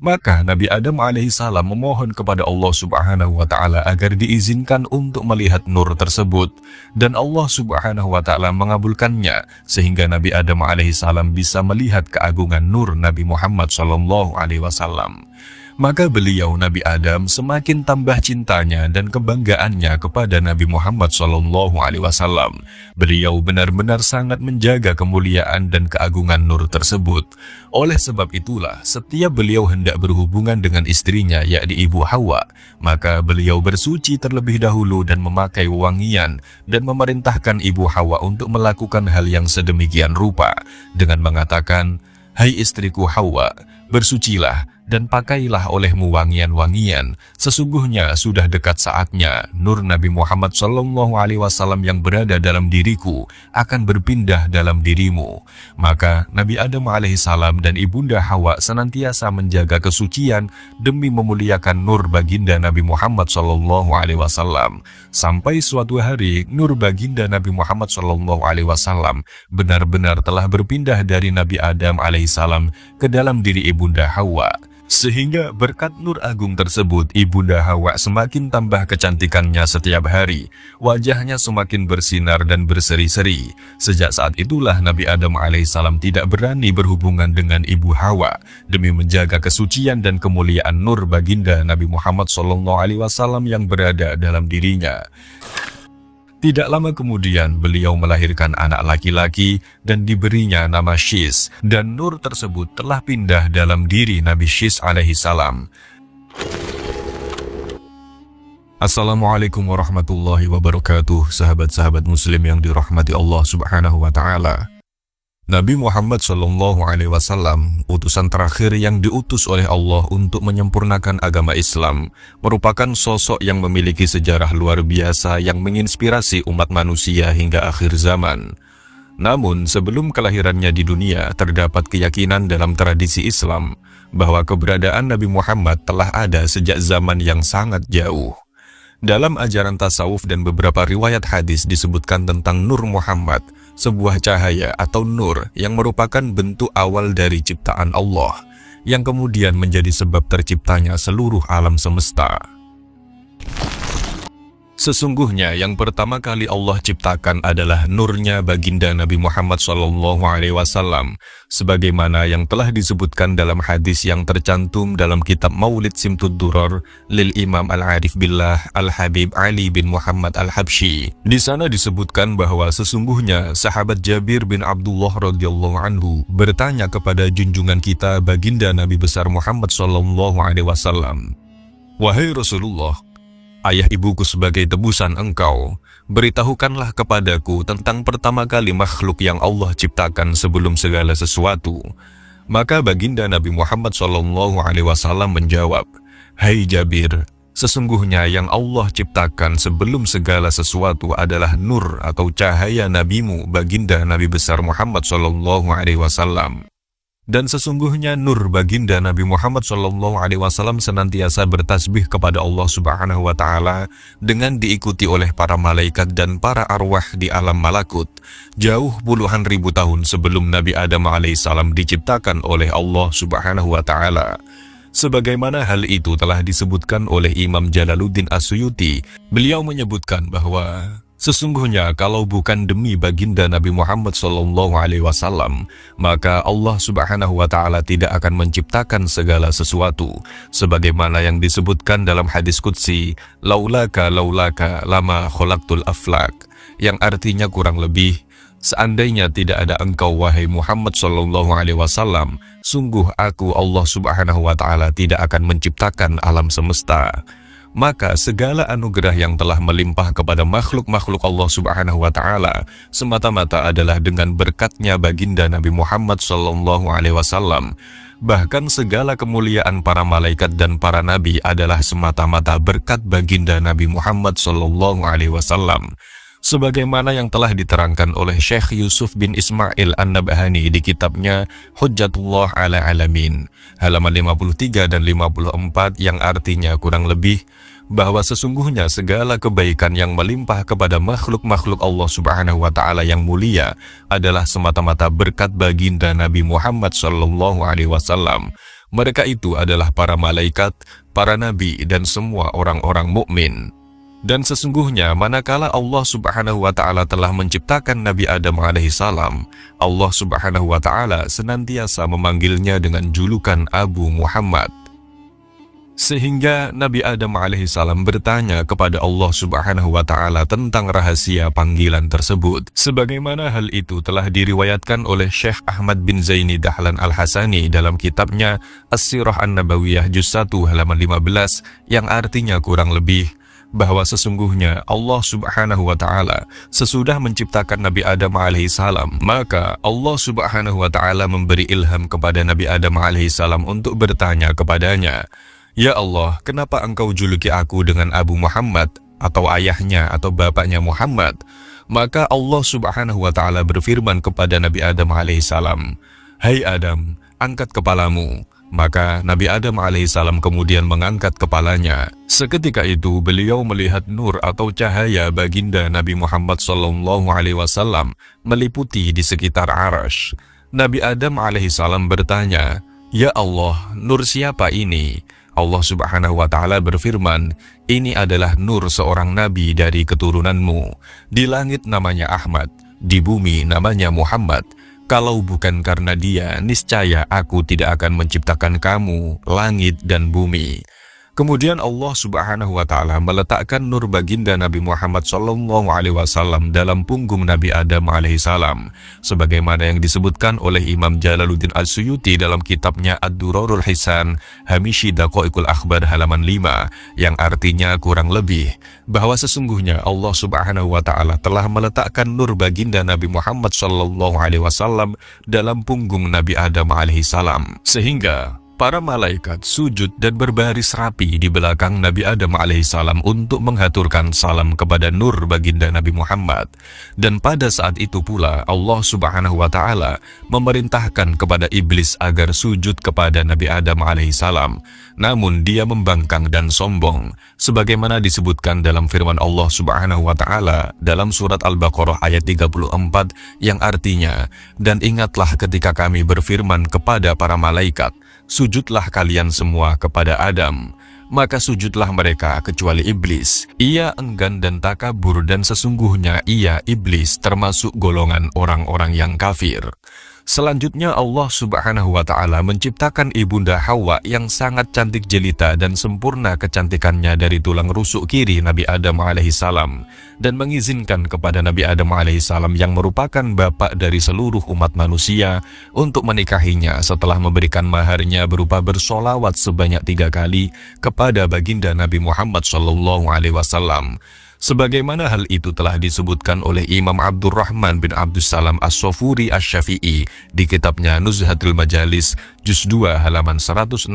Maka Nabi Adam alaihissalam memohon kepada Allah subhanahu wa ta'ala agar diizinkan untuk melihat nur tersebut. Dan Allah subhanahu wa ta'ala mengabulkannya, sehingga Nabi Adam alaihissalam bisa melihat keagungan nur Nabi Muhammad SAW. Maka beliau Nabi Adam semakin tambah cintanya dan kebanggaannya kepada Nabi Muhammad SAW. Beliau benar-benar sangat menjaga kemuliaan dan keagungan nur tersebut. Oleh sebab itulah, setiap beliau hendak berhubungan dengan istrinya, yakni Ibu Hawa, maka beliau bersuci terlebih dahulu dan memakai wangian, dan memerintahkan Ibu Hawa untuk melakukan hal yang sedemikian rupa, dengan mengatakan, "Hai istriku Hawa, bersucilah dan pakailah olehmu wangian-wangian. Sesungguhnya sudah dekat saatnya nur Nabi Muhammad SAW yang berada dalam diriku akan berpindah dalam dirimu." Maka Nabi Adam alaihissalam dan Ibunda Hawa senantiasa menjaga kesucian demi memuliakan nur baginda Nabi Muhammad SAW. Sampai suatu hari nur baginda Nabi Muhammad SAW benar-benar telah berpindah dari Nabi Adam alaihissalam ke dalam diri Ibunda Hawa. Sehingga berkat nur agung tersebut, Ibunda Hawa semakin tambah kecantikannya setiap hari. Wajahnya semakin bersinar dan berseri-seri. Sejak saat itulah Nabi Adam alaihissalam tidak berani berhubungan dengan Ibu Hawa demi menjaga kesucian dan kemuliaan nur baginda Nabi Muhammad SAW yang berada dalam dirinya. Tidak lama kemudian beliau melahirkan anak laki-laki dan diberinya nama Syis, dan nur tersebut telah pindah dalam diri Nabi Syis alaihissalam. Assalamualaikum warahmatullahi wabarakatuh, sahabat-sahabat muslim yang dirahmati Allah subhanahu wa ta'ala. Nabi Muhammad SAW, utusan terakhir yang diutus oleh Allah untuk menyempurnakan agama Islam, merupakan sosok yang memiliki sejarah luar biasa yang menginspirasi umat manusia hingga akhir zaman. Namun, sebelum kelahirannya di dunia, terdapat keyakinan dalam tradisi Islam bahwa keberadaan Nabi Muhammad telah ada sejak zaman yang sangat jauh. Dalam ajaran tasawuf dan beberapa riwayat hadis disebutkan tentang Nur Muhammad, sebuah cahaya atau nur yang merupakan bentuk awal dari ciptaan Allah, yang kemudian menjadi sebab terciptanya seluruh alam semesta. Sesungguhnya yang pertama kali Allah ciptakan adalah nurnya baginda Nabi Muhammad SAW, sebagaimana yang telah disebutkan dalam hadis yang tercantum dalam kitab Maulid Simtud Duror lil Imam Al-Arif Billah Al-Habib Ali bin Muhammad Al-Habsyi. Di sana disebutkan bahwa sesungguhnya sahabat Jabir bin Abdullah radhiyallahu anhu bertanya kepada junjungan kita baginda Nabi besar Muhammad SAW, "Wahai Rasulullah, ayah ibuku sebagai tebusan engkau, beritahukanlah kepadaku tentang pertama kali makhluk yang Allah ciptakan sebelum segala sesuatu." Maka baginda Nabi Muhammad SAW menjawab, "Hai Jabir, sesungguhnya yang Allah ciptakan sebelum segala sesuatu adalah nur atau cahaya nabimu baginda Nabi besar Muhammad SAW. Dan sesungguhnya nur baginda Nabi Muhammad SAW senantiasa bertasbih kepada Allah Subhanahu wa Ta'ala dengan diikuti oleh para malaikat dan para arwah di alam malakut, jauh puluhan ribu tahun sebelum Nabi Adam alaihissalam diciptakan oleh Allah Subhanahu wa Ta'ala. Sebagaimana hal itu telah disebutkan oleh Imam Jalaluddin As-Suyuti, beliau menyebutkan bahwa sesungguhnya kalau bukan demi baginda Nabi Muhammad SAW, maka Allah Subhanahu wa Ta'ala tidak akan menciptakan segala sesuatu, sebagaimana yang disebutkan dalam hadis qudsi, laulaka lama khalaqtul aflak, yang artinya kurang lebih, seandainya tidak ada engkau wahai Muhammad SAW, sungguh aku Allah Subhanahu wa Ta'ala tidak akan menciptakan alam semesta. Maka segala anugerah yang telah melimpah kepada makhluk-makhluk Allah Subhanahu wa Ta'ala semata-mata adalah dengan berkatnya baginda Nabi Muhammad SAW. Bahkan segala kemuliaan para malaikat dan para nabi adalah semata-mata berkat baginda Nabi Muhammad SAW. Sebagaimana yang telah diterangkan oleh Syekh Yusuf bin Ismail An-Nabhani di kitabnya Hujjatullah ala Alamin, halaman 53 dan 54, yang artinya kurang lebih bahwa sesungguhnya segala kebaikan yang melimpah kepada makhluk-makhluk Allah Subhanahu wa Ta'ala yang mulia adalah semata-mata berkat baginda Nabi Muhammad SAW. Mereka itu adalah para malaikat, para nabi, dan semua orang-orang mukmin. Dan sesungguhnya manakala Allah Subhanahu wa Ta'ala telah menciptakan Nabi Adam alaihissalam, Allah Subhanahu wa Ta'ala senantiasa memanggilnya dengan julukan Abu Muhammad. Sehingga Nabi Adam alaihissalam bertanya kepada Allah Subhanahu wa Ta'ala tentang rahasia panggilan tersebut. Sebagaimana hal itu telah diriwayatkan oleh Syekh Ahmad bin Zaini Dahlan Al-Hasani dalam kitabnya As-Sirah An-Nabawiyah Juz 1 halaman 15, yang artinya kurang lebih bahwa sesungguhnya Allah Subhanahu wa Ta'ala sesudah menciptakan Nabi Adam alaihissalam, maka Allah Subhanahu wa Ta'ala memberi ilham kepada Nabi Adam alaihissalam untuk bertanya kepadanya, "Ya Allah, kenapa engkau juluki aku dengan Abu Muhammad?" atau ayahnya atau bapaknya Muhammad. Maka Allah Subhanahu wa Ta'ala berfirman kepada Nabi Adam alaihissalam, "Hai Adam, angkat kepalamu." Maka Nabi Adam alaihissalam kemudian mengangkat kepalanya. Seketika itu beliau melihat nur atau cahaya baginda Nabi Muhammad SAW meliputi di sekitar Arasy. Nabi Adam alaihissalam bertanya, "Ya Allah, nur siapa ini?" Allah Subhanahu wa Ta'ala berfirman, "Ini adalah nur seorang nabi dari keturunanmu. Di langit namanya Ahmad, di bumi namanya Muhammad. Kalau bukan karena dia, niscaya aku tidak akan menciptakan kamu, langit dan bumi." Kemudian Allah Subhanahu wa Ta'ala meletakkan nur baginda Nabi Muhammad SAW dalam punggung Nabi Adam alaihissalam, sebagaimana yang disebutkan oleh Imam Jalaluddin As-Suyuti dalam kitabnya Ad-Durarul Hisan Hamishi Daqaiqul Akhbar halaman 5, yang artinya kurang lebih bahwa sesungguhnya Allah Subhanahu wa Ta'ala telah meletakkan nur baginda Nabi Muhammad SAW dalam punggung Nabi Adam alaihissalam, sehingga para malaikat sujud dan berbaris rapi di belakang Nabi Adam alaihissalam untuk menghaturkan salam kepada nur baginda Nabi Muhammad. Dan pada saat itu pula Allah Subhanahu wa Ta'ala memerintahkan kepada iblis agar sujud kepada Nabi Adam alaihissalam. Namun dia membangkang dan sombong, sebagaimana disebutkan dalam firman Allah Subhanahu wa Ta'ala dalam surat Al-Baqarah ayat 34, yang artinya, "Dan ingatlah ketika kami berfirman kepada para malaikat, sujudlah kalian semua kepada Adam. Maka sujudlah mereka kecuali iblis. Ia enggan dan takabur, dan sesungguhnya ia iblis termasuk golongan orang-orang yang kafir." Selanjutnya Allah Subhanahu wa Ta'ala menciptakan ibunda Hawa yang sangat cantik jelita dan sempurna kecantikannya dari tulang rusuk kiri Nabi Adam alaihissalam, dan mengizinkan kepada Nabi Adam alaihissalam yang merupakan bapak dari seluruh umat manusia untuk menikahinya setelah memberikan maharnya berupa bersolawat sebanyak 3 kali kepada baginda Nabi Muhammad SAW. Sebagaimana hal itu telah disebutkan oleh Imam Abdurrahman bin Abdussalam As-Sofuri Asy-Syafi'i di kitabnya Nuzhatul Majalis Juz 2 halaman 169,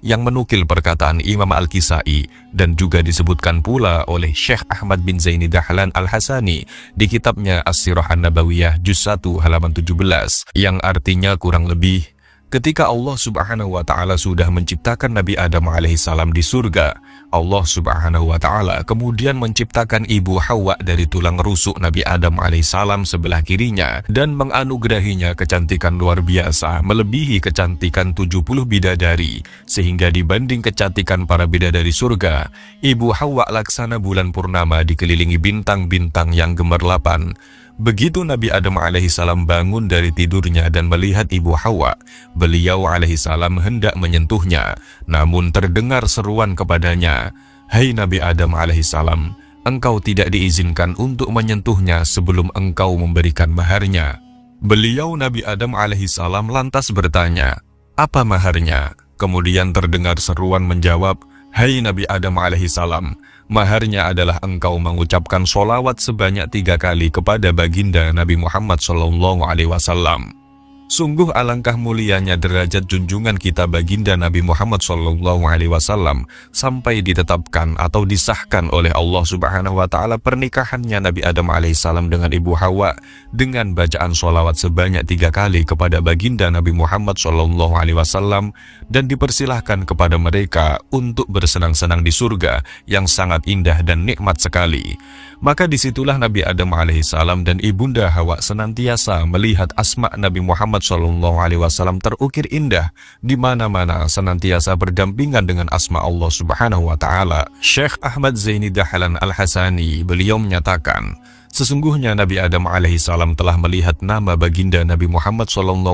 yang menukil perkataan Imam Al-Kisai, dan juga disebutkan pula oleh Syekh Ahmad bin Zaini Dahlan Al-Hasani di kitabnya As-Sirah An-Nabawiyah Juz 1 halaman 17, yang artinya kurang lebih, ketika Allah Subhanahu wa Ta'ala sudah menciptakan Nabi Adam alaihissalam di surga, Allah Subhanahu wa Ta'ala kemudian menciptakan ibu Hawa dari tulang rusuk Nabi Adam alaihissalam sebelah kirinya dan menganugerahinya kecantikan luar biasa melebihi kecantikan 70 bidadari, sehingga dibanding kecantikan para bidadari surga, ibu Hawa laksana bulan purnama dikelilingi bintang-bintang yang gemerlapan. Begitu Nabi Adam alaihissalam bangun dari tidurnya dan melihat ibu Hawa, beliau alaihissalam hendak menyentuhnya, namun terdengar seruan kepadanya, "Hai Nabi Adam alaihissalam, engkau tidak diizinkan untuk menyentuhnya sebelum engkau memberikan maharnya." Beliau Nabi Adam alaihissalam lantas bertanya, "Apa maharnya?" Kemudian terdengar seruan menjawab, "Hai Nabi Adam alaihissalam, maharnya adalah engkau mengucapkan sholawat sebanyak 3 kali kepada baginda Nabi Muhammad SAW." Sungguh alangkah mulianya derajat junjungan kita baginda Nabi Muhammad SAW sampai ditetapkan atau disahkan oleh Allah Subhanahu wa Ta'ala pernikahannya Nabi Adam alaihissalam dengan ibu Hawa dengan bacaan sholawat sebanyak 3 kali kepada baginda Nabi Muhammad SAW, dan dipersilahkan kepada mereka untuk bersenang-senang di surga yang sangat indah dan nikmat sekali. Maka disitulah Nabi Adam alaihissalam dan ibunda Hawa senantiasa melihat asma Nabi Muhammad Muhammad SAW terukir indah, di mana-mana senantiasa berdampingan dengan asma Allah Subhanahu wa Ta'ala. Syekh Ahmad Zaini Dahlan Al-Hasani, beliau menyatakan, sesungguhnya Nabi Adam alaihissalam telah melihat nama baginda Nabi Muhammad SAW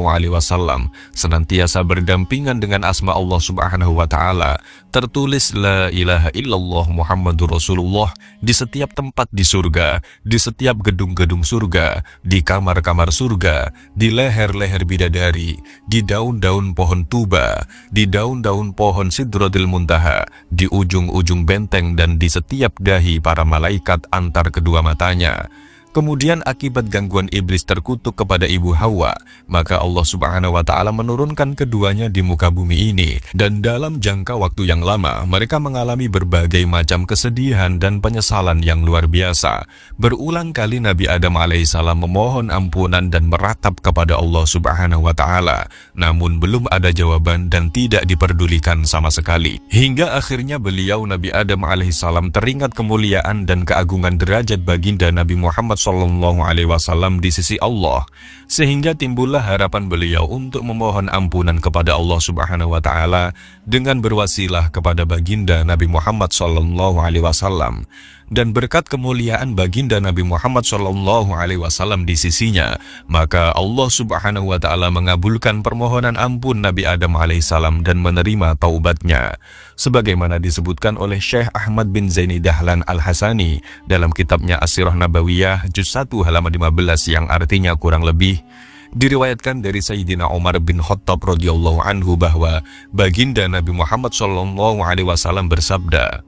senantiasa berdampingan dengan asma Allah Subhanahu wa Ta'ala, tertulis la ilaha illallah Muhammadur Rasulullah di setiap tempat di surga, di setiap gedung-gedung surga, di kamar-kamar surga, di leher-leher bidadari, di daun-daun pohon tuba, di daun-daun pohon Sidratil Muntaha, di ujung-ujung benteng, dan di setiap dahi para malaikat antar kedua matanya. Kemudian akibat gangguan iblis terkutuk kepada ibu Hawa, maka Allah Subhanahu wa Ta'ala menurunkan keduanya di muka bumi ini. Dan dalam jangka waktu yang lama, mereka mengalami berbagai macam kesedihan dan penyesalan yang luar biasa. Berulang kali Nabi Adam alaihissalam memohon ampunan dan meratap kepada Allah Subhanahu wa Ta'ala, namun belum ada jawaban dan tidak diperdulikan sama sekali. Hingga akhirnya beliau Nabi Adam alaihissalam teringat kemuliaan dan keagungan derajat baginda Nabi Muhammad SAW di sisi Allah, sehingga timbullah harapan beliau untuk memohon ampunan kepada Allah Subhanahu wa Ta'ala dengan berwasilah kepada baginda Nabi Muhammad SAW. Dan berkat kemuliaan baginda Nabi Muhammad SAW di sisinya, maka Allah Subhanahu wa Ta'ala mengabulkan permohonan ampun Nabi Adam alaihissalam dan menerima taubatnya, sebagaimana disebutkan oleh Syekh Ahmad bin Zaini Dahlan Al-Hasani dalam kitabnya As-Sirah Nabawiyah juz 1 halaman 15, yang artinya kurang lebih diriwayatkan dari Sayyidina Umar bin Khattab radhiyallahu anhu bahwa baginda Nabi Muhammad SAW bersabda,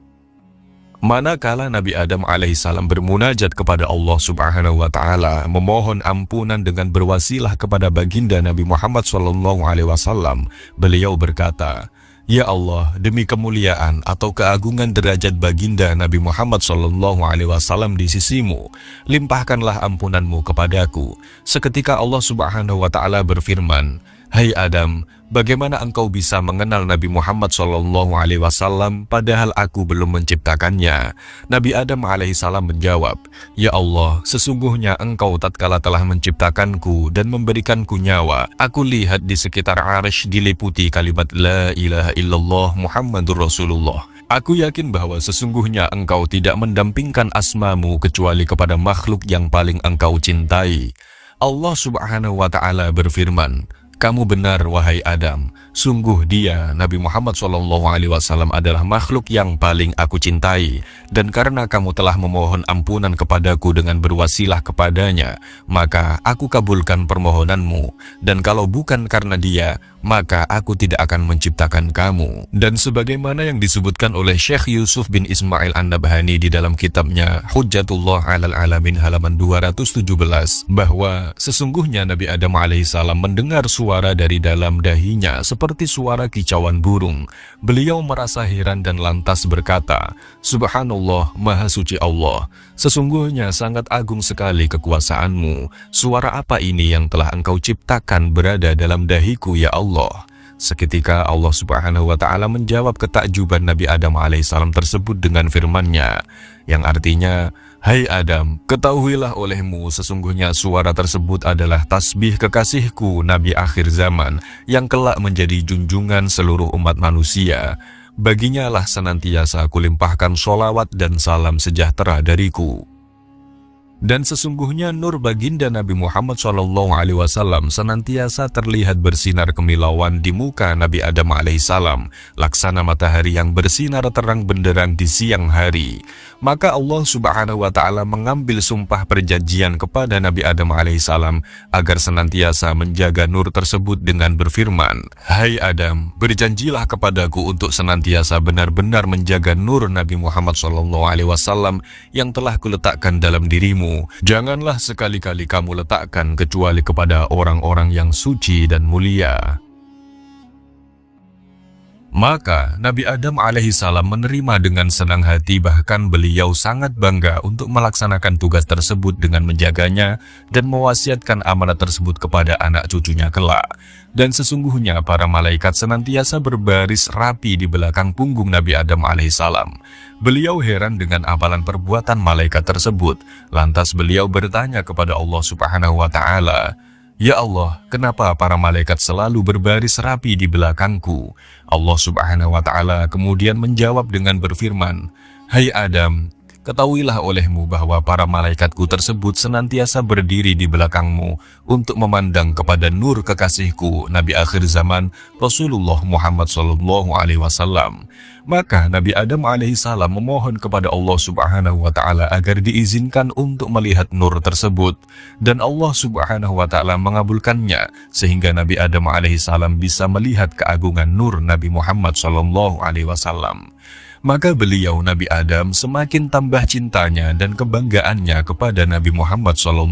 manakala Nabi Adam alaihissalam bermunajat kepada Allah Subhanahu wa Ta'ala, memohon ampunan dengan berwasilah kepada baginda Nabi Muhammad SAW, beliau berkata, ya Allah, demi kemuliaan atau keagungan derajat baginda Nabi Muhammad SAW di sisimu, limpahkanlah ampunanmu kepadaku. Seketika Allah Subhanahu wa Ta'ala berfirman, hai Adam, bagaimana engkau bisa mengenal Nabi Muhammad SAW padahal aku belum menciptakannya? Nabi Adam alaihissalam menjawab, ya Allah, sesungguhnya engkau tatkala telah menciptakanku dan memberikanku nyawa, aku lihat di sekitar arsy diliputi kalimat la ilaha illallah Muhammadur Rasulullah. Aku yakin bahwa sesungguhnya engkau tidak mendampingkan asmamu kecuali kepada makhluk yang paling engkau cintai. Allah Subhanahu wa Ta'ala berfirman, kamu benar wahai Adam, sungguh dia Nabi Muhammad SAW adalah makhluk yang paling aku cintai, dan karena kamu telah memohon ampunan kepadaku dengan berwasilah kepadanya, maka aku kabulkan permohonanmu, dan kalau bukan karena dia, maka aku tidak akan menciptakan kamu. Dan sebagaimana yang disebutkan oleh Syekh Yusuf bin Ismail An-Nabhani di dalam kitabnya Hujjatullah 'alal Alamin halaman 217, bahwa sesungguhnya Nabi Adam alaihissalam mendengar suara dari dalam dahinya seperti suara kicauan burung. Beliau merasa heran dan lantas berkata, Subhanallah, Maha Suci Allah, sesungguhnya sangat agung sekali kekuasaanmu. Suara apa ini yang telah engkau ciptakan berada dalam dahiku ya Allah? Seketika Allah Subhanahu wa Ta'ala menjawab ketakjuban Nabi Adam alaihissalam tersebut dengan firman-Nya, yang artinya, hai Adam, ketahuilah olehmu sesungguhnya suara tersebut adalah tasbih kekasihku Nabi akhir zaman yang kelak menjadi junjungan seluruh umat manusia. Baginya lah senantiasa kulimpahkan sholawat dan salam sejahtera dariku. Dan sesungguhnya nur baginda Nabi Muhammad SAW senantiasa terlihat bersinar kemilauan di muka Nabi Adam alaihissalam, laksana matahari yang bersinar terang benderang di siang hari. Maka Allah Subhanahu wa Ta'ala mengambil sumpah perjanjian kepada Nabi Adam alaihissalam agar senantiasa menjaga nur tersebut dengan berfirman, hai Adam, berjanjilah kepadaku untuk senantiasa benar-benar menjaga nur Nabi Muhammad SAW yang telah kuletakkan dalam dirimu. Janganlah sekali-kali kamu letakkan kecuali kepada orang-orang yang suci dan mulia. Maka Nabi Adam alaihissalam menerima dengan senang hati, bahkan beliau sangat bangga untuk melaksanakan tugas tersebut dengan menjaganya dan mewasiatkan amanat tersebut kepada anak cucunya kelak. Dan sesungguhnya para malaikat senantiasa berbaris rapi di belakang punggung Nabi Adam alaihissalam. Beliau heran dengan amalan perbuatan malaikat tersebut. Lantas beliau bertanya kepada Allah Subhanahu wa Ta'ala, "Ya Allah, kenapa para malaikat selalu berbaris rapi di belakangku?" Allah Subhanahu wa Ta'ala kemudian menjawab dengan berfirman, "Hai Adam, ketahuilah olehmu bahwa para malaikatku tersebut senantiasa berdiri di belakangmu untuk memandang kepada nur kekasihku Nabi akhir zaman Rasulullah Muhammad SAW." Maka Nabi Adam alaihissalam memohon kepada Allah Subhanahu wa Ta'ala agar diizinkan untuk melihat nur tersebut, dan Allah Subhanahu wa Ta'ala mengabulkannya sehingga Nabi Adam alaihissalam bisa melihat keagungan nur Nabi Muhammad SAW. Maka beliau Nabi Adam semakin tambah cintanya dan kebanggaannya kepada Nabi Muhammad SAW.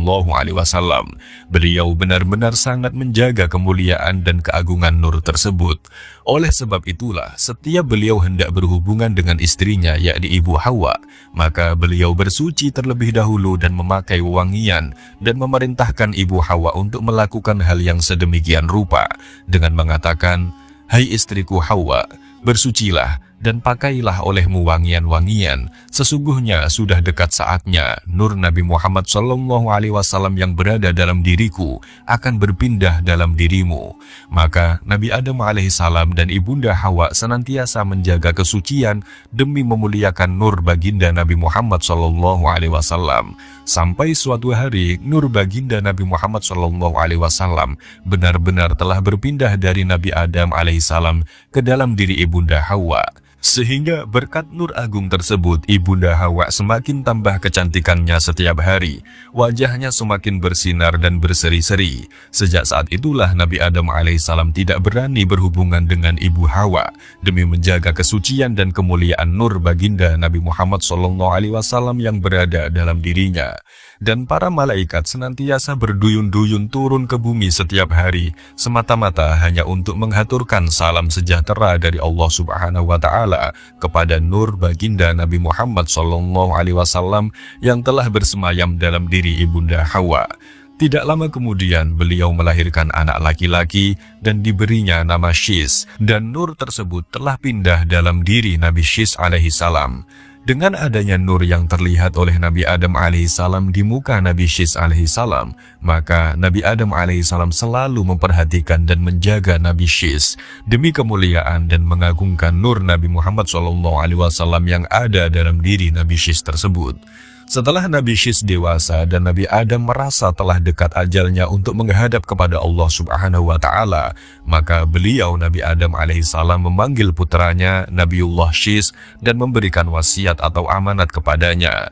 Beliau benar-benar sangat menjaga kemuliaan dan keagungan nur tersebut. Oleh sebab itulah, setiap beliau hendak berhubungan dengan istrinya, yakni Ibu Hawa, maka beliau bersuci terlebih dahulu dan memakai wewangian dan memerintahkan Ibu Hawa untuk melakukan hal yang sedemikian rupa dengan mengatakan, "Hai istriku Hawa, bersucilah dan pakailah olehmu wangian-wangian. Sesungguhnya sudah dekat saatnya nur Nabi Muhammad SAW yang berada dalam diriku akan berpindah dalam dirimu." Maka Nabi Adam alaihissalam dan Ibunda Hawa senantiasa menjaga kesucian demi memuliakan nur baginda Nabi Muhammad SAW. Sampai suatu hari nur baginda Nabi Muhammad SAW benar-benar telah berpindah dari Nabi Adam alaihissalam ke dalam diri Ibunda Hawa. Sehingga berkat nur agung tersebut, Ibunda Hawa semakin tambah kecantikannya setiap hari. Wajahnya semakin bersinar dan berseri-seri. Sejak saat itulah Nabi Adam alaihissalam tidak berani berhubungan dengan Ibu Hawa demi menjaga kesucian dan kemuliaan nur baginda Nabi Muhammad SAW yang berada dalam dirinya. Dan para malaikat senantiasa berduyun-duyun turun ke bumi setiap hari, semata-mata hanya untuk menghaturkan salam sejahtera dari Allah Subhanahu wa Ta'ala kepada nur baginda Nabi Muhammad SAW yang telah bersemayam dalam diri Ibunda Hawa. Tidak lama kemudian beliau melahirkan anak laki-laki dan diberinya nama Syis, dan nur tersebut telah pindah dalam diri Nabi Syis alaihissalam. Dengan adanya nur yang terlihat oleh Nabi Adam alaihissalam di muka Nabi Syis alaihissalam, maka Nabi Adam alaihissalam selalu memperhatikan dan menjaga Nabi Syis demi kemuliaan dan mengagungkan nur Nabi Muhammad SAW yang ada dalam diri Nabi Syis tersebut. Setelah Nabi Syis dewasa dan Nabi Adam merasa telah dekat ajalnya untuk menghadap kepada Allah Subhanahu wa Ta'ala, maka beliau Nabi Adam alaihissalam memanggil putranya Nabiullah Syis dan memberikan wasiat atau amanat kepadanya.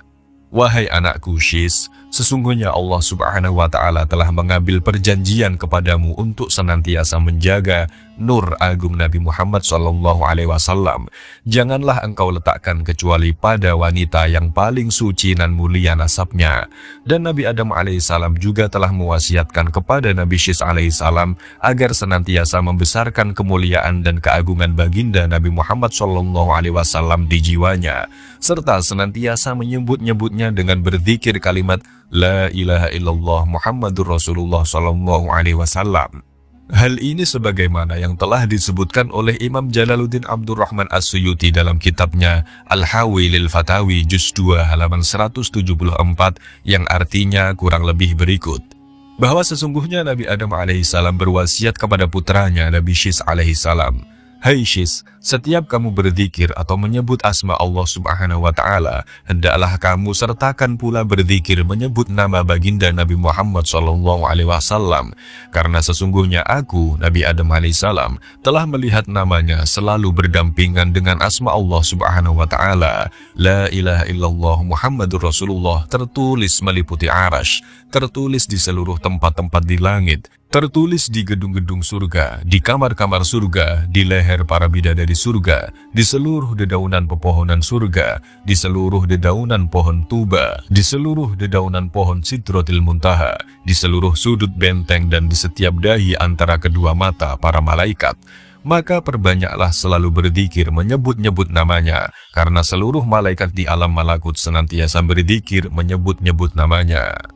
"Wahai anakku Syis, sesungguhnya Allah Subhanahu wa Ta'ala telah mengambil perjanjian kepadamu untuk senantiasa menjaga nur agung Nabi Muhammad SAW. Janganlah engkau letakkan kecuali pada wanita yang paling suci dan mulia nasabnya." Dan Nabi Adam alaihissalam juga telah mewasiatkan kepada Nabi Syis alaihissalam agar senantiasa membesarkan kemuliaan dan keagungan baginda Nabi Muhammad SAW di jiwanya, serta senantiasa menyebut-nyebutnya dengan berzikir kalimat La ilaha illallah Muhammadur Rasulullah SAW. Hal ini sebagaimana yang telah disebutkan oleh Imam Jalaluddin Abdurrahman As-Suyuti dalam kitabnya Al-Hawi lil Fatawi Juz 2 halaman 174, yang artinya kurang lebih berikut, bahwa sesungguhnya Nabi Adam alaihissalam berwasiat kepada putranya Nabi Syis alaihissalam, "Hai Syis, setiap kamu berzikir atau menyebut asma Allah Subhanahu wa Ta'ala, hendaklah kamu sertakan pula berzikir menyebut nama baginda Nabi Muhammad SAW, karena sesungguhnya aku, Nabi Adam alaihissalam, telah melihat namanya selalu berdampingan dengan asma Allah Subhanahu wa Ta'ala. La ilaha illallah Muhammadur Rasulullah tertulis meliputi arash, tertulis di seluruh tempat-tempat di langit, tertulis di gedung-gedung surga, di kamar-kamar surga, di leher para bidadari surga, di seluruh dedaunan pepohonan surga, di seluruh dedaunan pohon tuba, di seluruh dedaunan pohon Sidratil Muntaha, di seluruh sudut benteng dan di setiap dahi antara kedua mata para malaikat. Maka perbanyaklah selalu berzikir menyebut-nyebut namanya, karena seluruh malaikat di alam malakut senantiasa berzikir menyebut-nyebut namanya."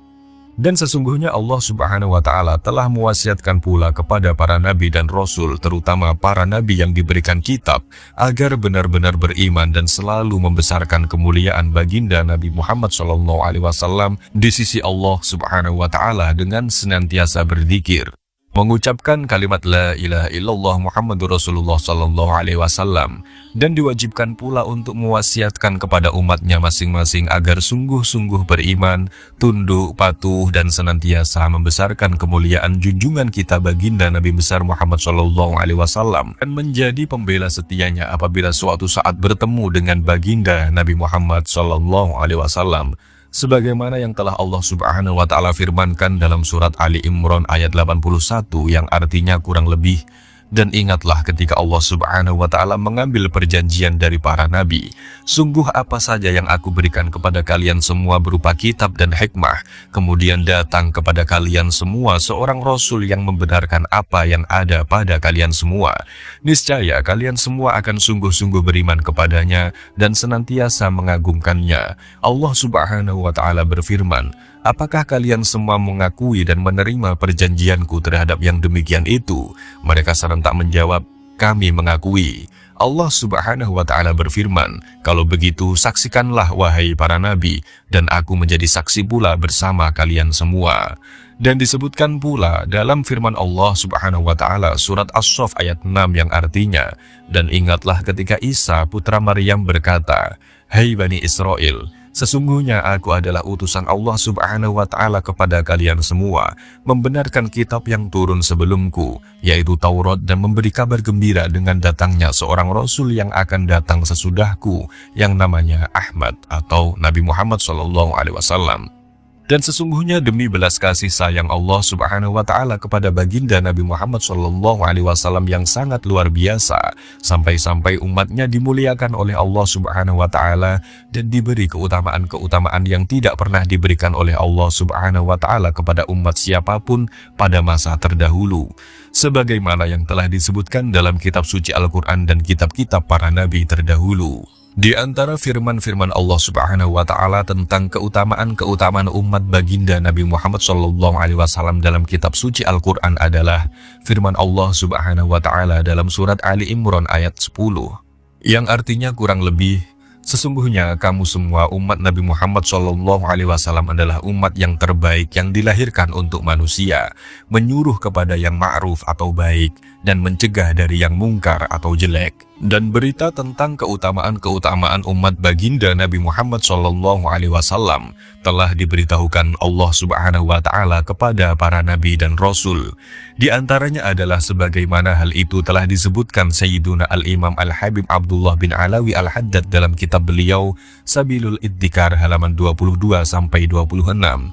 Dan sesungguhnya Allah Subhanahu wa Ta'ala telah mewasiatkan pula kepada para nabi dan rasul, terutama para nabi yang diberikan kitab, agar benar-benar beriman dan selalu membesarkan kemuliaan baginda Nabi Muhammad SAW di sisi Allah Subhanahu wa Ta'ala dengan senantiasa berzikir, mengucapkan kalimat la ilaha illallah Muhammadur Rasulullah SAW, dan diwajibkan pula untuk mewasiatkan kepada umatnya masing-masing agar sungguh-sungguh beriman, tunduk, patuh, dan senantiasa membesarkan kemuliaan junjungan kita baginda Nabi besar Muhammad SAW, dan menjadi pembela setianya apabila suatu saat bertemu dengan baginda Nabi Muhammad SAW. Sebagaimana yang telah Allah Subhanahu wa Ta'ala firmankan dalam surat Ali Imran ayat 81 yang artinya kurang lebih, dan ingatlah ketika Allah Subhanahu wa Ta'ala mengambil perjanjian dari para nabi, sungguh apa saja yang aku berikan kepada kalian semua berupa kitab dan hikmah, kemudian datang kepada kalian semua seorang rasul yang membenarkan apa yang ada pada kalian semua, niscaya kalian semua akan sungguh-sungguh beriman kepadanya dan senantiasa mengagungkannya. Allah Subhanahu wa Ta'ala berfirman, apakah kalian semua mengakui dan menerima perjanjianku terhadap yang demikian itu? Mereka serentak menjawab, kami mengakui. Allah Subhanahu wa Ta'ala berfirman, kalau begitu saksikanlah wahai para nabi, dan aku menjadi saksi pula bersama kalian semua. Dan disebutkan pula dalam firman Allah Subhanahu wa Ta'ala surat As-Saff ayat 6 yang artinya, dan ingatlah ketika Isa putra Maryam berkata, hai Bani Israel, sesungguhnya aku adalah utusan Allah Subhanahu wa Ta'ala kepada kalian semua, membenarkan kitab yang turun sebelumku, yaitu Taurat, dan memberi kabar gembira dengan datangnya seorang Rasul yang akan datang sesudahku, yang namanya Ahmad atau Nabi Muhammad SAW. Dan sesungguhnya demi belas kasih sayang Allah Subhanahu wa Ta'ala kepada baginda Nabi Muhammad SAW yang sangat luar biasa, sampai-sampai umatnya dimuliakan oleh Allah Subhanahu wa Ta'ala dan diberi keutamaan-keutamaan yang tidak pernah diberikan oleh Allah Subhanahu wa Ta'ala kepada umat siapapun pada masa terdahulu, sebagaimana yang telah disebutkan dalam kitab suci Al-Quran dan kitab-kitab para nabi terdahulu. Di antara firman-firman Allah Subhanahu wa Ta'ala tentang keutamaan-keutamaan umat baginda Nabi Muhammad SAW dalam kitab suci Al-Quran adalah firman Allah Subhanahu wa Ta'ala dalam surat Ali Imran ayat 10, yang artinya kurang lebih, sesungguhnya kamu semua umat Nabi Muhammad SAW adalah umat yang terbaik yang dilahirkan untuk manusia, menyuruh kepada yang ma'ruf atau baik, dan mencegah dari yang mungkar atau jelek. Dan berita tentang keutamaan-keutamaan umat baginda Nabi Muhammad SAW telah diberitahukan Allah Subhanahu wa Ta'ala kepada para nabi dan rasul. Di antaranya adalah sebagaimana hal itu telah disebutkan Sayyiduna Al-Imam Al-Habib Abdullah bin Alawi Al-Haddad dalam kitab beliau Sabilul Iddikar halaman 22-26,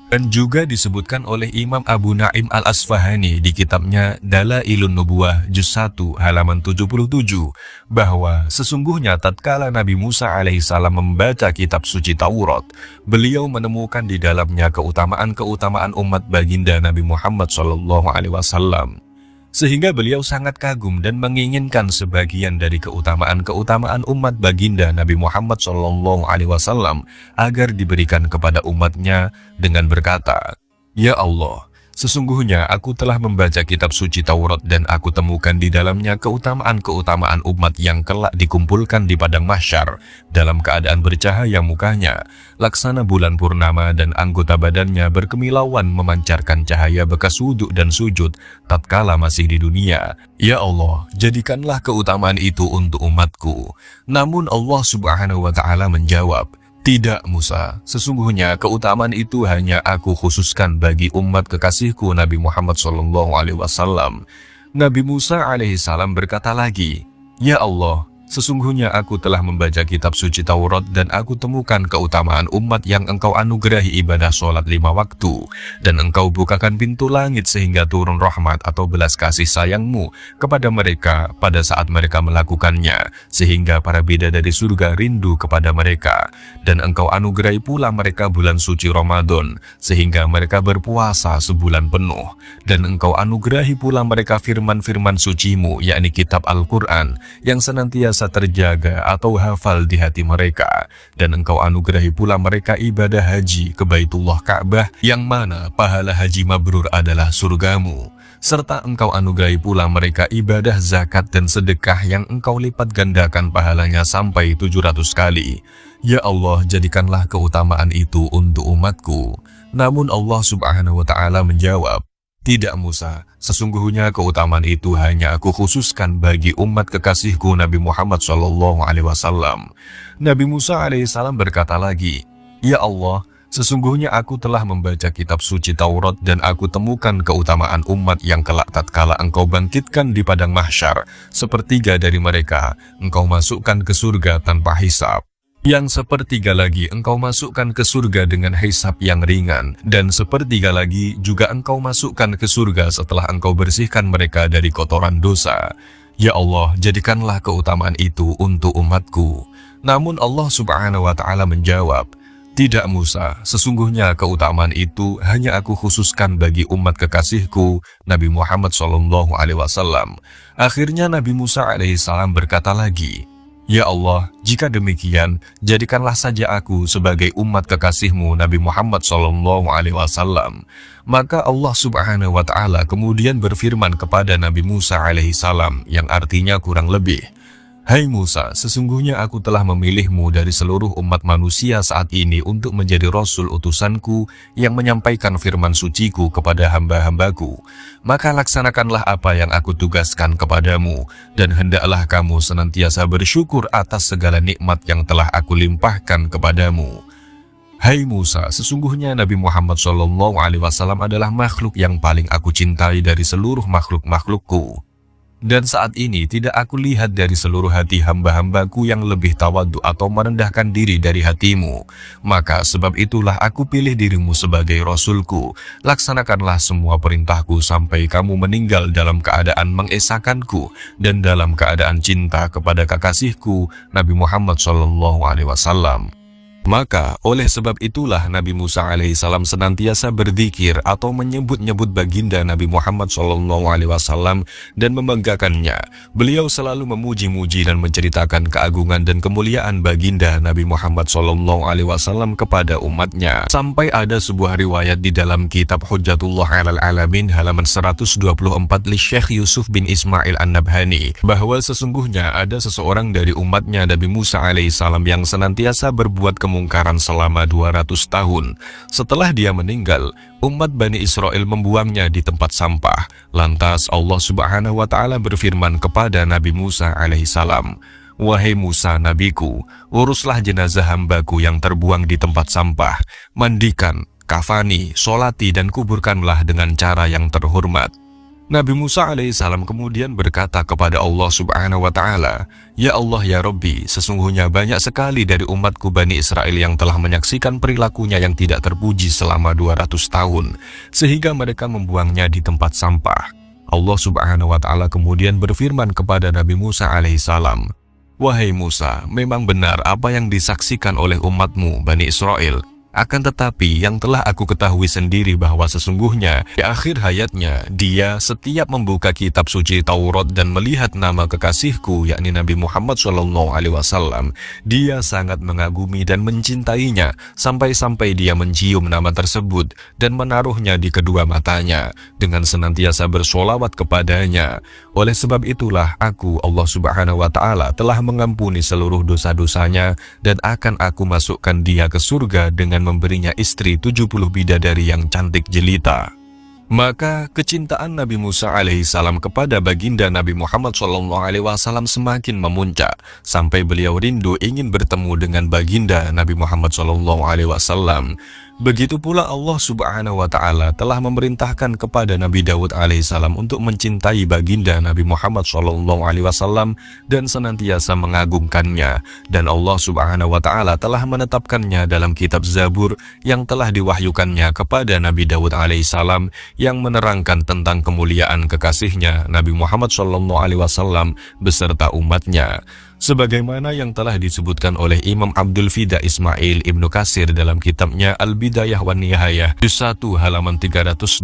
dan juga disebutkan oleh Imam Abu Naim Al-Asfahani di kitabnya Dalailun Nubuwah juz 1 halaman 77, bahwa sesungguhnya tatkala Nabi Musa alaihissalam membaca kitab suci Taurat, beliau menemukan di dalamnya keutamaan-keutamaan umat baginda Nabi Muhammad SAW, sehingga beliau sangat kagum dan menginginkan sebagian dari keutamaan-keutamaan umat baginda Nabi Muhammad SAW agar diberikan kepada umatnya dengan berkata, ya Allah, sesungguhnya aku telah membaca kitab suci Taurat dan aku temukan di dalamnya keutamaan-keutamaan umat yang kelak dikumpulkan di padang mahsyar dalam keadaan bercahaya mukanya, laksana bulan purnama, dan anggota badannya berkemilauan memancarkan cahaya bekas wudhu dan sujud tatkala masih di dunia. Ya Allah, jadikanlah keutamaan itu untuk umatku. Namun Allah Subhanahu wa Ta'ala menjawab, tidak Musa, sesungguhnya keutamaan itu hanya aku khususkan bagi umat kekasihku Nabi Muhammad SAW. Nabi Musa alaihissalam berkata lagi, ya Allah, sesungguhnya aku telah membaca kitab suci Taurat dan aku temukan keutamaan umat yang engkau anugerahi ibadah sholat 5 waktu, dan engkau bukakan pintu langit sehingga turun rahmat atau belas kasih sayangmu kepada mereka pada saat mereka melakukannya, sehingga para bidadari surga rindu kepada mereka, dan engkau anugerahi pula mereka bulan suci Ramadan sehingga mereka berpuasa sebulan penuh, dan engkau anugerahi pula mereka firman-firman sucimu yakni kitab Al-Quran yang senantiasa senantiasa terjaga atau hafal di hati mereka, dan Engkau anugerahi pula mereka ibadah haji ke Baitullah Ka'bah, yang mana pahala haji mabrur adalah surgamu. Serta Engkau anugerahi pula mereka ibadah zakat dan sedekah yang Engkau lipat gandakan pahalanya sampai 700 kali. Ya Allah, jadikanlah keutamaan itu untuk umatku. Namun Allah subhanahu wa ta'ala menjawab, tidak Musa, sesungguhnya keutamaan itu hanya aku khususkan bagi umat kekasihku Nabi Muhammad SAW. Nabi Musa alaihissalam berkata lagi, ya Allah, sesungguhnya aku telah membaca kitab suci Taurat dan aku temukan keutamaan umat yang kelak tatkala Engkau bangkitkan di padang mahsyar, sepertiga dari mereka Engkau masukkan ke surga tanpa hisab. Yang sepertiga lagi Engkau masukkan ke surga dengan hisab yang ringan, dan sepertiga lagi juga Engkau masukkan ke surga setelah Engkau bersihkan mereka dari kotoran dosa. Ya Allah, jadikanlah keutamaan itu untuk umatku. Namun Allah subhanahu wa ta'ala menjawab, tidak Musa, sesungguhnya keutamaan itu hanya aku khususkan bagi umat kekasihku Nabi Muhammad SAW. Akhirnya Nabi Musa alaihissalam berkata lagi, ya Allah, jika demikian, jadikanlah saja aku sebagai umat kekasihmu Nabi Muhammad SAW. Maka Allah subhanahu wa ta'ala kemudian berfirman kepada Nabi Musa alaihissalam, yang artinya kurang lebih, hai Musa, sesungguhnya aku telah memilihmu dari seluruh umat manusia saat ini untuk menjadi Rasul utusanku yang menyampaikan firman suciku kepada hamba-hambaku. Maka laksanakanlah apa yang aku tugaskan kepadamu, dan hendaklah kamu senantiasa bersyukur atas segala nikmat yang telah aku limpahkan kepadamu. Hai Musa, sesungguhnya Nabi Muhammad SAW adalah makhluk yang paling aku cintai dari seluruh makhluk-makhlukku. Dan saat ini tidak aku lihat dari seluruh hati hamba-hambaku yang lebih tawadhu atau merendahkan diri dari hatimu. Maka sebab itulah aku pilih dirimu sebagai Rasulku. Laksanakanlah semua perintahku sampai kamu meninggal dalam keadaan mengesahkanku dan dalam keadaan cinta kepada kekasihku Nabi Muhammad SAW. Maka oleh sebab itulah Nabi Musa alaihissalam senantiasa berzikir atau menyebut-nyebut baginda Nabi Muhammad SAW dan membanggakannya. Beliau selalu memuji-muji dan menceritakan keagungan dan kemuliaan baginda Nabi Muhammad SAW kepada umatnya. Sampai ada sebuah riwayat di dalam kitab Hujjatullah 'alal Alamin halaman 124 li Syekh Yusuf bin Ismail An-Nabhani, bahwa sesungguhnya ada seseorang dari umatnya Nabi Musa alaihissalam yang senantiasa berbuat kemungkaran selama 200 tahun. Setelah dia meninggal, umat Bani Israel membuangnya di tempat sampah. Lantas Allah subhanahu wa ta'ala berfirman kepada Nabi Musa alaihissalam, wahai Musa nabiku, uruslah jenazah hambaku yang terbuang di tempat sampah, mandikan, kafani, solati dan kuburkanlah dengan cara yang terhormat. Nabi Musa alaihissalam kemudian berkata kepada Allah subhanahu wa ta'ala, ya Allah ya Rabbi, sesungguhnya banyak sekali dari umatku Bani Israel yang telah menyaksikan perilakunya yang tidak terpuji selama 200 tahun, sehingga mereka membuangnya di tempat sampah. Allah subhanahu wa ta'ala kemudian berfirman kepada Nabi Musa alaihissalam, wahai Musa, memang benar apa yang disaksikan oleh umatmu Bani Israel. Akan tetapi yang telah aku ketahui sendiri bahwa sesungguhnya di akhir hayatnya dia setiap membuka kitab suci Taurat dan melihat nama kekasihku yakni Nabi Muhammad SAW, dia sangat mengagumi dan mencintainya sampai-sampai dia mencium nama tersebut dan menaruhnya di kedua matanya dengan senantiasa bersolawat kepadanya. Oleh sebab itulah aku Allah subhanahu wa ta'ala telah mengampuni seluruh dosa-dosanya dan akan aku masukkan dia ke surga dengan memberinya istri 70 bidadari yang cantik jelita. Maka kecintaan Nabi Musa alaihissalam kepada baginda Nabi Muhammad SAW semakin memuncak sampai beliau rindu ingin bertemu dengan baginda Nabi Muhammad SAW. Begitu pula Allah subhanahu wa ta'ala telah memerintahkan kepada Nabi Daud alaihissalam untuk mencintai baginda Nabi Muhammad SAW dan senantiasa mengagungkannya. Dan Allah subhanahu wa ta'ala telah menetapkannya dalam kitab Zabur yang telah diwahyukannya kepada Nabi Daud alaihissalam yang menerangkan tentang kemuliaan kekasihnya Nabi Muhammad SAW beserta umatnya. Sebagaimana yang telah disebutkan oleh Imam Abdul Fida Ismail Ibnu Katsir dalam kitabnya Al-Bidayah wan Nihayah juz 1 halaman 326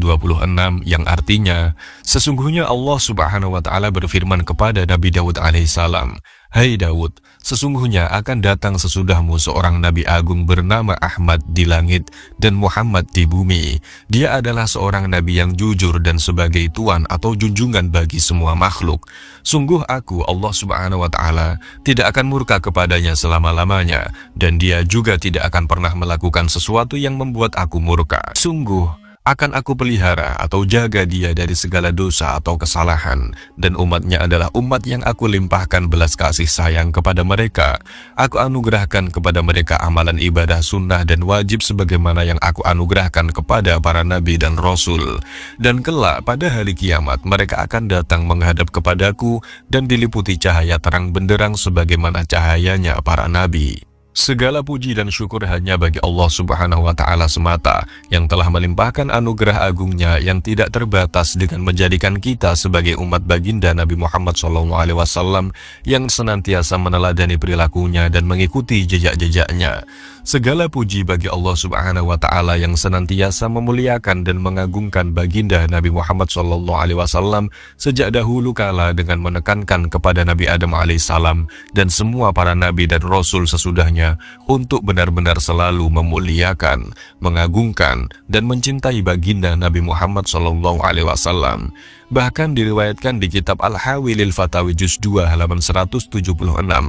yang artinya, sesungguhnya Allah subhanahu wa ta'ala berfirman kepada Nabi Daud alaihissalam, Hai Daud, sesungguhnya akan datang sesudahmu seorang Nabi Agung bernama Ahmad di langit dan Muhammad di bumi. Dia adalah seorang Nabi yang jujur dan sebagai tuan atau junjungan bagi semua makhluk. Sungguh aku, Allah Subhanahu wa Ta'ala, tidak akan murka kepadanya selama-lamanya, dan dia juga tidak akan pernah melakukan sesuatu yang membuat aku murka. Sungguh akan aku pelihara atau jaga dia dari segala dosa atau kesalahan, dan umatnya adalah umat yang aku limpahkan belas kasih sayang kepada mereka. Aku anugerahkan kepada mereka amalan ibadah sunnah dan wajib sebagaimana yang aku anugerahkan kepada para nabi dan rasul. Dan kelak pada hari kiamat mereka akan datang menghadap kepadaku dan diliputi cahaya terang benderang sebagaimana cahayanya para nabi. Segala puji dan syukur hanya bagi Allah Subhanahu wa Ta'ala semata, yang telah melimpahkan anugerah agungnya yang tidak terbatas dengan menjadikan kita sebagai umat baginda Nabi Muhammad SAW yang senantiasa meneladani perilakunya dan mengikuti jejak-jejaknya. Segala puji bagi Allah Subhanahu wa Ta'ala yang senantiasa memuliakan dan mengagungkan baginda Nabi Muhammad SAW sejak dahulu kala dengan menekankan kepada Nabi Adam alaihissalam dan semua para nabi dan rasul sesudahnya untuk benar-benar selalu memuliakan, mengagungkan, dan mencintai baginda Nabi Muhammad SAW. Bahkan diriwayatkan di kitab Al-Hawi lil Fatawi Juz 2 halaman 176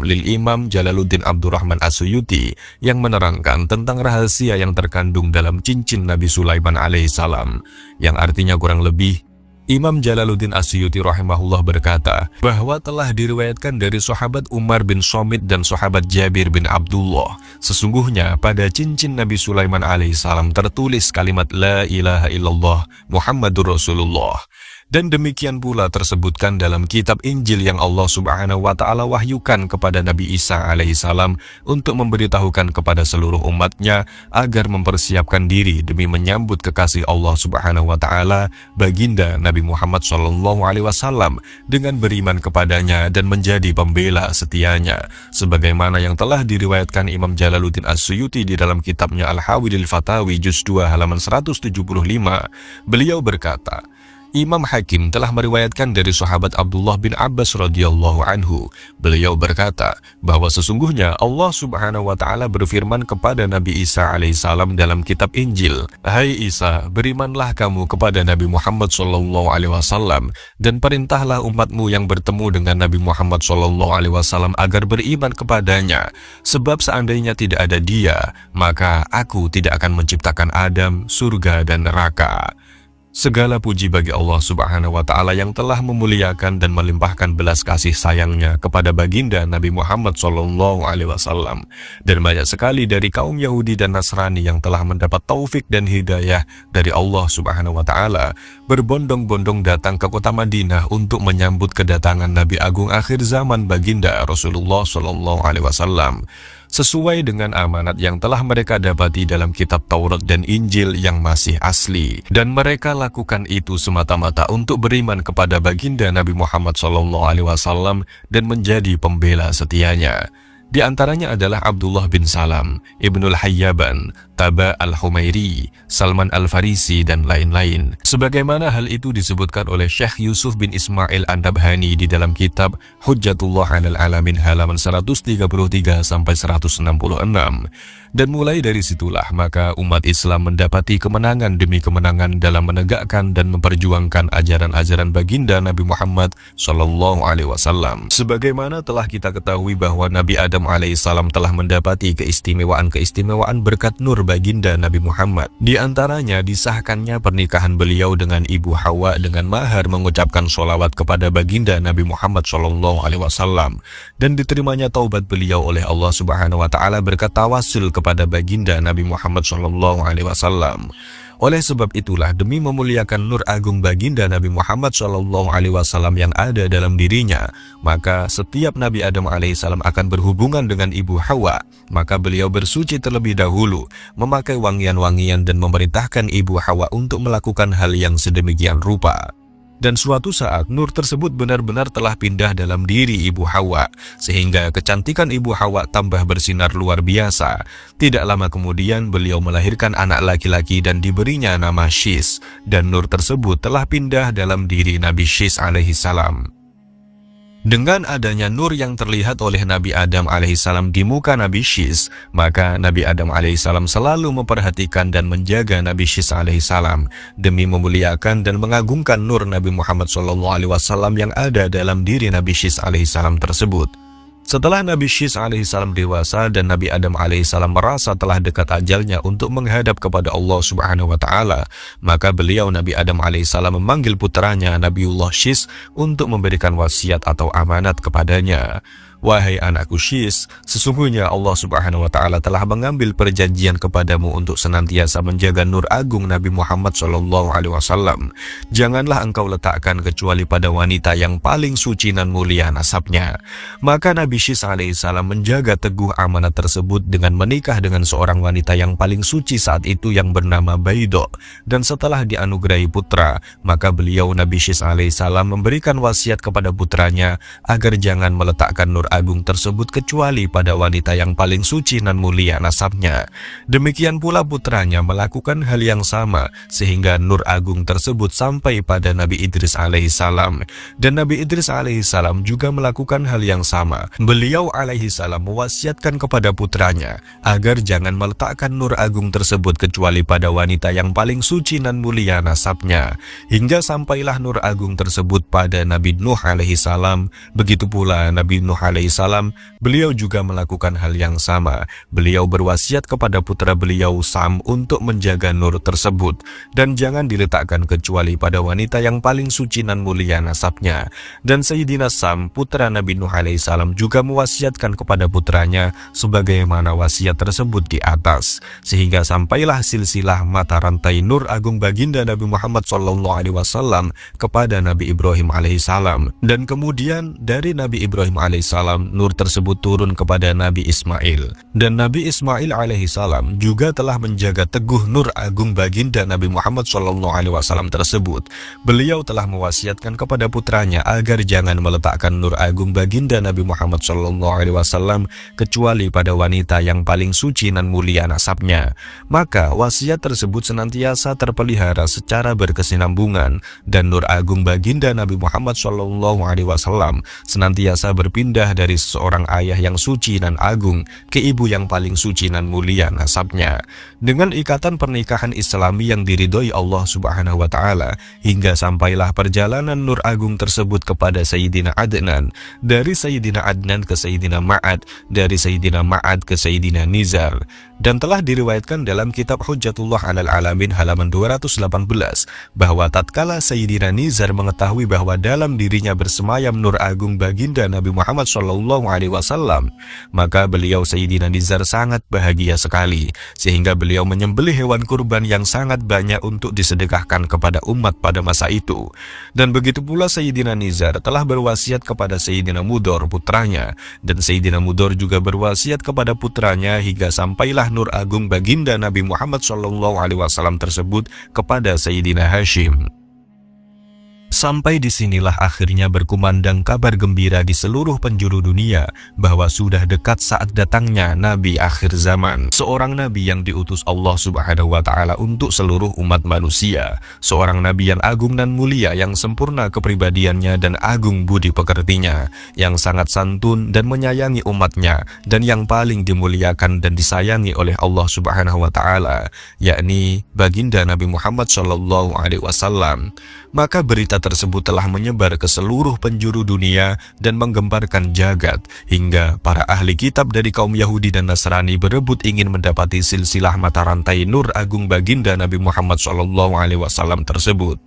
lil Imam Jalaluddin Abdurrahman As-Suyuti yang menerangkan tentang rahasia yang terkandung dalam cincin Nabi Sulaiman alaihissalam, yang artinya kurang lebih Imam Jalaluddin As-Suyuti rahimahullah berkata bahwa telah diriwayatkan dari sahabat Umar bin Somit dan sahabat Jabir bin Abdullah, sesungguhnya pada cincin Nabi Sulaiman alaihissalam tertulis kalimat La ilaha illallah Muhammadur Rasulullah. Dan demikian pula tersebutkan dalam kitab Injil yang Allah Subhanahu wa Ta'ala wahyukan kepada Nabi Isa alaihissalam untuk memberitahukan kepada seluruh umatnya agar mempersiapkan diri demi menyambut kekasih Allah Subhanahu wa Ta'ala baginda Nabi Muhammad SAW dengan beriman kepadanya dan menjadi pembela setianya, sebagaimana yang telah diriwayatkan Imam Jalaluddin As-Suyuti di dalam kitabnya Al-Hawi lil Fatawi Juz 2 halaman 175. Beliau berkata, Imam Hakim telah meriwayatkan dari sahabat Abdullah bin Abbas radhiyallahu anhu. Beliau berkata bahwa sesungguhnya Allah Subhanahu wa Ta'ala berfirman kepada Nabi Isa alaihissalam dalam kitab Injil, Hai Isa, berimanlah kamu kepada Nabi Muhammad SAW dan perintahlah umatmu yang bertemu dengan Nabi Muhammad SAW agar beriman kepadanya. Sebab seandainya tidak ada dia, maka aku tidak akan menciptakan Adam, surga dan neraka. Segala puji bagi Allah Subhanahu wa Ta'ala yang telah memuliakan dan melimpahkan belas kasih sayangnya kepada baginda Nabi Muhammad SAW. Dan banyak sekali dari kaum Yahudi dan Nasrani yang telah mendapat taufik dan hidayah dari Allah Subhanahu wa Ta'ala berbondong-bondong datang ke kota Madinah untuk menyambut kedatangan Nabi Agung akhir zaman baginda Rasulullah SAW, sesuai dengan amanat yang telah mereka dapati dalam kitab Taurat dan Injil yang masih asli. Dan mereka lakukan itu semata-mata untuk beriman kepada baginda Nabi Muhammad SAW dan menjadi pembela setianya. Di antaranya adalah Abdullah bin Salam, Ibnul Hayyaban, Taba al-Humairi, Salman al-Farisi, dan lain-lain. Sebagaimana hal itu disebutkan oleh Syekh Yusuf bin Ismail An-Nabhani di dalam kitab Hujjatullah 'alal Alamin halaman 133-166. Dan mulai dari situlah maka umat Islam mendapati kemenangan demi kemenangan dalam menegakkan dan memperjuangkan ajaran-ajaran baginda Nabi Muhammad SAW. Sebagaimana telah kita ketahui bahwa Nabi Adam alaihissalam telah mendapati keistimewaan-keistimewaan berkat nur baginda Nabi Muhammad. Di antaranya disahkannya pernikahan beliau dengan Ibu Hawa dengan mahar mengucapkan sholawat kepada baginda Nabi Muhammad SAW, dan diterimanya taubat beliau oleh Allah Subhanahu wa Ta'ala berkat tawasul kepada baginda Nabi Muhammad SAW. Oleh sebab itulah, demi memuliakan nur agung baginda Nabi Muhammad SAW yang ada dalam dirinya, maka setiap Nabi Adam alaihissalam akan berhubungan dengan Ibu Hawa, maka beliau bersuci terlebih dahulu, memakai wangian-wangian dan memerintahkan Ibu Hawa untuk melakukan hal yang sedemikian rupa. Dan suatu saat nur tersebut benar-benar telah pindah dalam diri Ibu Hawa, sehingga kecantikan Ibu Hawa tambah bersinar luar biasa. Tidak lama kemudian beliau melahirkan anak laki-laki dan diberinya nama Syis, dan nur tersebut telah pindah dalam diri Nabi Syis alaihissalam. Dengan adanya nur yang terlihat oleh Nabi Adam alaihissalam di muka Nabi Syis, maka Nabi Adam alaihissalam selalu memperhatikan dan menjaga Nabi Syis alaihissalam demi memuliakan dan mengagungkan nur Nabi Muhammad SAW yang ada dalam diri Nabi Syis alaihissalam tersebut. Setelah Nabi Syis alaihissalam dewasa dan Nabi Adam alaihissalam merasa telah dekat ajalnya untuk menghadap kepada Allah Subhanahu wa Ta'ala, maka beliau Nabi Adam alaihissalam memanggil putranya Nabiullah Syis untuk memberikan wasiat atau amanat kepadanya. Wahai anakku Syis, sesungguhnya Allah Subhanahu wa Ta'ala telah mengambil perjanjian kepadamu untuk senantiasa menjaga nur agung Nabi Muhammad SAW. Janganlah engkau letakkan kecuali pada wanita yang paling suci dan mulia nasabnya. Maka Nabi Syis alaihissalam menjaga teguh amanat tersebut dengan menikah dengan seorang wanita yang paling suci saat itu yang bernama Baido. Dan setelah dianugerahi putra, maka beliau Nabi Syis alaihissalam memberikan wasiat kepada putranya agar jangan meletakkan nur agung tersebut kecuali pada wanita yang paling suci dan mulia nasabnya. Demikian pula putranya melakukan hal yang sama sehingga nur agung tersebut sampai pada Nabi Idris alaihissalam. Dan Nabi Idris alaihissalam juga melakukan hal yang sama. Beliau alaihissalam mewasiatkan kepada putranya agar jangan meletakkan nur agung tersebut kecuali pada wanita yang paling suci dan mulia nasabnya. Hingga sampailah nur agung tersebut pada Nabi Nuh alaihissalam. Begitu pula Nabi Nuh alaihissalam, beliau juga melakukan hal yang sama. Beliau berwasiat kepada putra beliau Sam untuk menjaga nur tersebut dan jangan diletakkan kecuali pada wanita yang paling suci dan mulia nasabnya. Dan Sayyidina Sam, putra Nabi Nuh alaihissalam, juga mewasiatkan kepada putranya sebagaimana wasiat tersebut di atas, sehingga sampailah silsilah mata rantai nur agung baginda Nabi Muhammad SAW kepada Nabi Ibrahim alaihissalam. Dan kemudian dari Nabi Ibrahim alaihissalam, nur tersebut turun kepada Nabi Ismail. Dan Nabi Ismail alaihissalam juga telah menjaga teguh nur agung baginda Nabi Muhammad SAW tersebut. Beliau telah mewasiatkan kepada putranya agar jangan meletakkan nur agung baginda Nabi Muhammad SAW kecuali pada wanita yang paling suci dan mulia nasabnya. Maka wasiat tersebut senantiasa terpelihara secara berkesinambungan dan nur agung baginda Nabi Muhammad SAW senantiasa berpindah dari seorang ayah yang suci dan agung ke ibu yang paling suci dan mulia nasabnya. Dengan ikatan pernikahan Islami yang diridhoi Allah Subhanahu wa Ta'ala, hingga sampailah perjalanan nur agung tersebut kepada Sayyidina Adnan, dari Sayyidina Adnan ke Sayyidina Ma'ad, dari Sayyidina Ma'ad ke Sayyidina Nizar. Dan telah diriwayatkan dalam kitab Hujjatullah 'alal Alamin halaman 218 bahwa tatkala Sayyidina Nizar mengetahui bahwa dalam dirinya bersemayam nur agung baginda Nabi Muhammad SAW, maka beliau Sayyidina Nizar sangat bahagia sekali, sehingga beliau menyembelih hewan kurban yang sangat banyak untuk disedekahkan kepada umat pada masa itu. Dan begitu pula Sayyidina Nizar telah berwasiat kepada Sayyidina Mudor putranya, dan Sayyidina Mudor juga berwasiat kepada putranya hingga sampailah nur agung baginda Nabi Muhammad SAW tersebut kepada Sayyidina Hashim. Sampai disinilah akhirnya berkumandang kabar gembira di seluruh penjuru dunia bahwa sudah dekat saat datangnya Nabi akhir zaman, seorang Nabi yang diutus Allah Subhanahu wa Ta'ala untuk seluruh umat manusia, seorang Nabi yang agung dan mulia, yang sempurna kepribadiannya dan agung budi pekertinya, yang sangat santun dan menyayangi umatnya, dan yang paling dimuliakan dan disayangi oleh Allah Subhanahu wa Ta'ala, yakni baginda Nabi Muhammad SAW. Maka berita tersebut telah menyebar ke seluruh penjuru dunia dan menggemparkan jagat, hingga para ahli kitab dari kaum Yahudi dan Nasrani berebut ingin mendapati silsilah mata rantai nur agung baginda Nabi Muhammad SAW tersebut.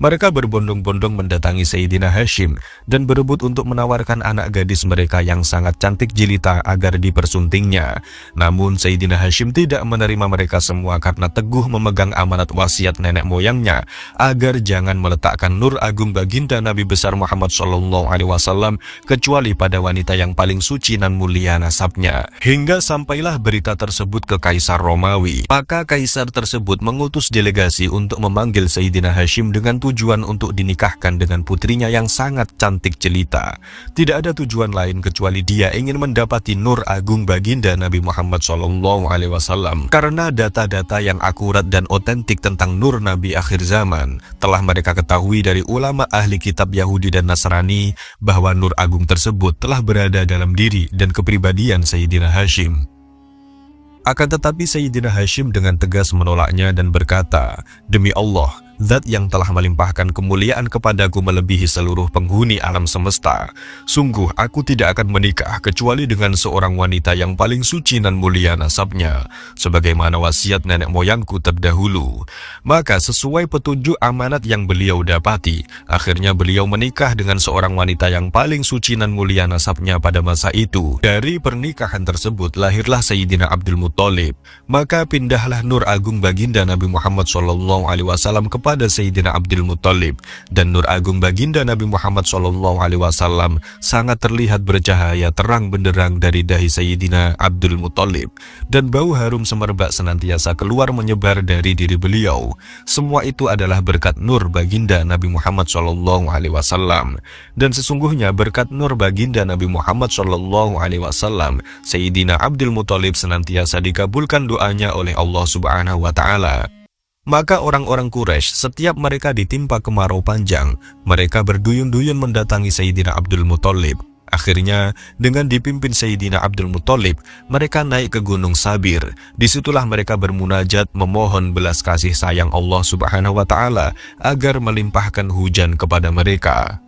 Mereka berbondong-bondong mendatangi Sayyidina Hashim dan berebut untuk menawarkan anak gadis mereka yang sangat cantik jelita agar dipersuntingnya. Namun Sayyidina Hashim tidak menerima mereka semua karena teguh memegang amanat wasiat nenek moyangnya agar jangan meletakkan nur agung baginda Nabi besar Muhammad SAW kecuali pada wanita yang paling suci dan mulia nasabnya. Hingga sampailah berita tersebut ke Kaisar Romawi. Maka Kaisar tersebut mengutus delegasi untuk memanggil Sayyidina Hashim dengan tujuan untuk dinikahkan dengan putrinya yang sangat cantik jelita. Tidak ada tujuan lain kecuali dia ingin mendapati nur agung baginda Nabi Muhammad SAW. Karena data-data yang akurat dan otentik tentang nur Nabi akhir zaman telah mereka ketahui dari ulama ahli kitab Yahudi dan Nasrani bahwa nur agung tersebut telah berada dalam diri dan kepribadian Sayyidina Hashim. Akan tetapi Sayyidina Hashim dengan tegas menolaknya dan berkata, "Demi Allah, Zat yang telah melimpahkan kemuliaan kepadaku melebihi seluruh penghuni alam semesta. Sungguh aku tidak akan menikah kecuali dengan seorang wanita yang paling suci dan mulia nasabnya, sebagaimana wasiat nenek moyangku terdahulu." Maka sesuai petunjuk amanat yang beliau dapati, akhirnya beliau menikah dengan seorang wanita yang paling suci dan mulia nasabnya pada masa itu. Dari pernikahan tersebut lahirlah Sayyidina Abdul Muttalib. Maka pindahlah nur agung baginda Nabi Muhammad SAW kepada Sayyidina Abdul Muttalib, dan nur agung baginda Nabi Muhammad SAW sangat terlihat bercahaya terang benderang dari dahi Sayyidina Abdul Muttalib, dan bau harum semerbak senantiasa keluar menyebar dari diri beliau. Semua itu adalah berkat nur baginda Nabi Muhammad SAW. Dan sesungguhnya berkat nur baginda Nabi Muhammad SAW, Sayyidina Abdul Muttalib senantiasa dikabulkan doanya oleh Allah Subhanahu wa Ta'ala. Maka orang-orang Quraisy setiap mereka ditimpa kemarau panjang, mereka berduyun-duyun mendatangi Sayyidina Abdul Muttalib. Akhirnya, dengan dipimpin Sayyidina Abdul Muttalib, mereka naik ke Gunung Sabir. Disitulah mereka bermunajat memohon belas kasih sayang Allah Subhanahu wa Ta'ala agar melimpahkan hujan kepada mereka.